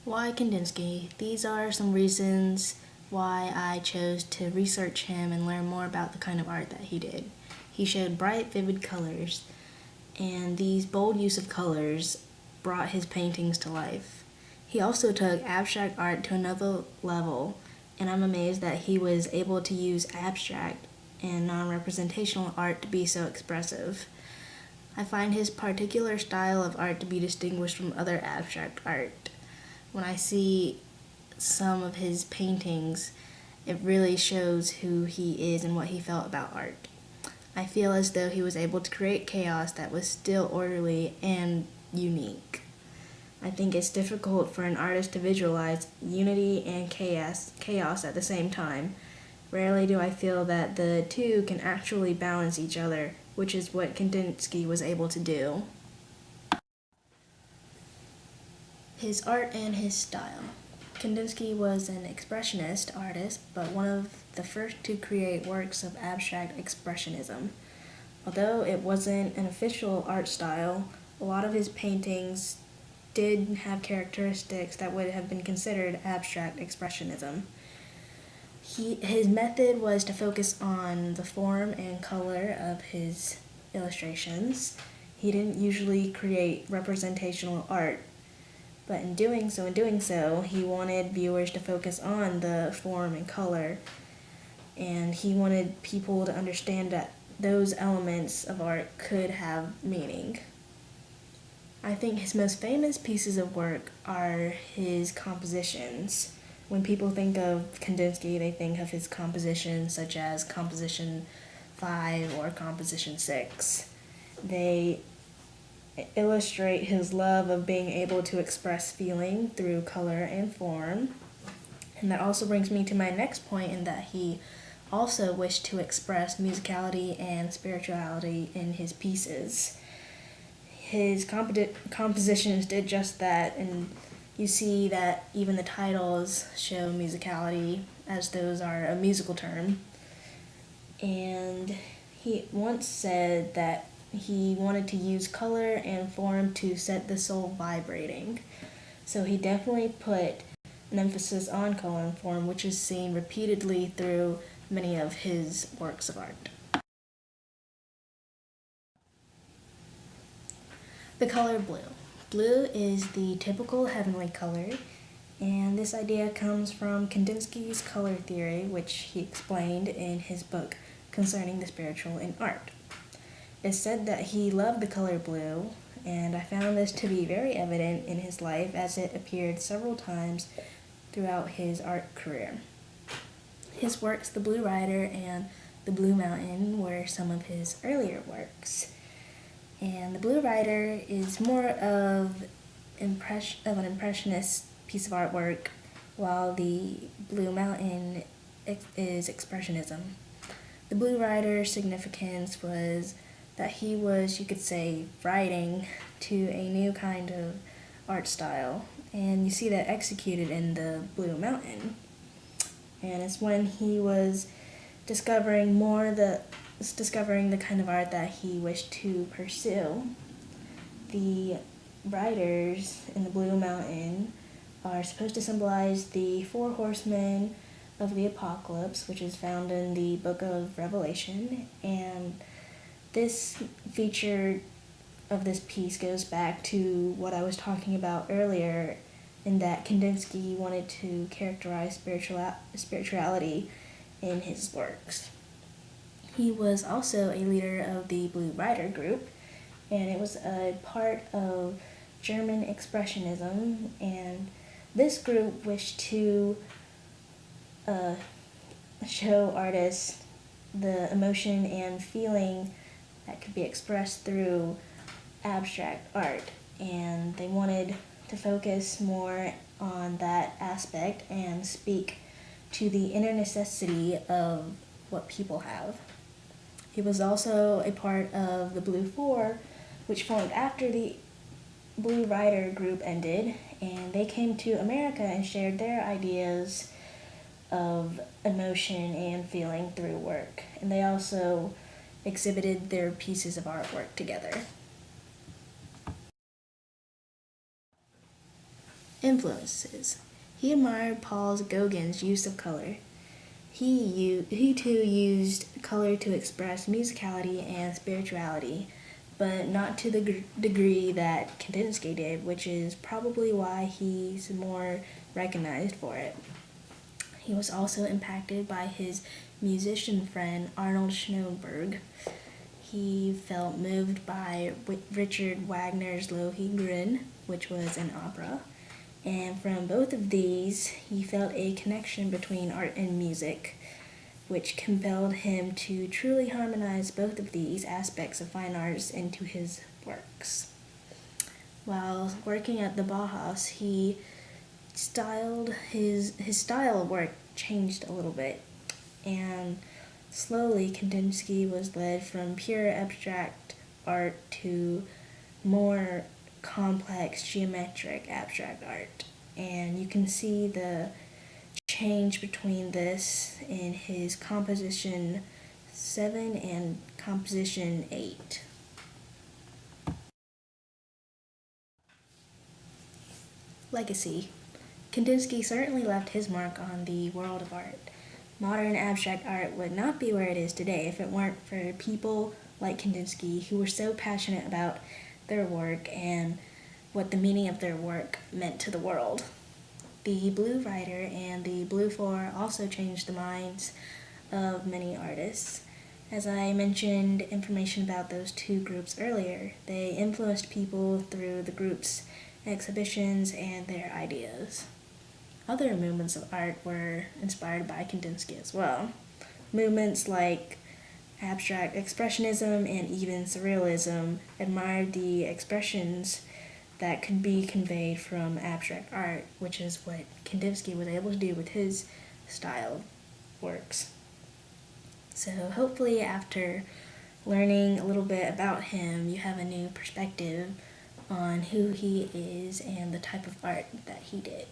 Why Kandinsky? These are some reasons why I chose to research him and learn more about the kind of art that he did. He showed bright, vivid colors, and these bold use of colors brought his paintings to life. He also took abstract art to another level, and I'm amazed that he was able to use abstract and non-representational art to be so expressive. I find his particular style of art to be distinguished from other abstract art. When I see some of his paintings, it really shows who he is and what he felt about art. I feel as though he was able to create chaos that was still orderly and unique. I think it's difficult for an artist to visualize unity and chaos at the same time. Rarely do I feel that the two can actually balance each other, which is what Kandinsky was able to do. His art and his style. Kandinsky was an expressionist artist, but one of the first to create works of abstract expressionism. Although it wasn't an official art style, a lot of his paintings did have characteristics that would have been considered abstract expressionism. His method was to focus on the form and color of his illustrations. He didn't usually create representational art, but in doing so, he wanted viewers to focus on the form and color, and he wanted people to understand that those elements of art could have meaning. I think his most famous pieces of work are his compositions. When people think of Kandinsky, they think of his compositions such as Composition 5 or Composition 6. They illustrate his love of being able to express feeling through color and form. And that also brings me to my next point, in that he also wished to express musicality and spirituality in his pieces. His compositions did just that, and you see that even the titles show musicality, as those are a musical term. And he once said that he wanted to use color and form to set the soul vibrating. So he definitely put an emphasis on color and form, which is seen repeatedly through many of his works of art. The color blue. Blue is the typical heavenly color, and this idea comes from Kandinsky's color theory, which he explained in his book concerning the spiritual in art. It's said that he loved the color blue, and I found this to be very evident in his life, as it appeared several times throughout his art career. His works, The Blue Rider and The Blue Mountain, were some of his earlier works. And The Blue Rider is more of an impressionist piece of artwork, while The Blue Mountain is expressionism. The Blue Rider's significance was that he was, you could say, writing to a new kind of art style, and you see that executed in The Blue Mountain. And it's when he was discovering the kind of art that he wished to pursue. The riders in The Blue Mountain are supposed to symbolize the 4 horsemen of the apocalypse, which is found in the book of Revelation, and this feature of this piece goes back to what I was talking about earlier, in that Kandinsky wanted to characterize spirituality in his works. He was also a leader of the Blue Rider group, and it was a part of German Expressionism, and this group wished to show artists the emotion and feeling that could be expressed through abstract art, and they wanted to focus more on that aspect and speak to the inner necessity of what people have. He was also a part of the Blue Four, which formed after the Blue Rider group ended, and they came to America and shared their ideas of emotion and feeling through work. And they also exhibited their pieces of artwork together. Influences. He admired Paul Gauguin's use of color. He too used color to express musicality and spirituality, but not to the degree that Kandinsky did, which is probably why he's more recognized for it. He was also impacted by his musician friend Arnold Schoenberg. He felt moved by Richard Wagner's Lohengrin, which was an opera, and from both of these, he felt a connection between art and music, which compelled him to truly harmonize both of these aspects of fine arts into his works. While working at the Bauhaus, his style of work changed a little bit, and slowly Kandinsky was led from pure abstract art to more complex geometric abstract art, and you can see the change between this in his composition 7 and composition 8. Legacy. Kandinsky certainly left his mark on the world of art. Modern abstract art would not be where it is today if it weren't for people like Kandinsky who were so passionate about their work and what the meaning of their work meant to the world. The Blue Rider and the Blue Four also changed the minds of many artists. As I mentioned information about those two groups earlier, they influenced people through the group's exhibitions and their ideas. Other movements of art were inspired by Kandinsky as well. Movements like abstract expressionism and even surrealism admired the expressions that could be conveyed from abstract art, which is what Kandinsky was able to do with his style works. So hopefully after learning a little bit about him, you have a new perspective on who he is and the type of art that he did.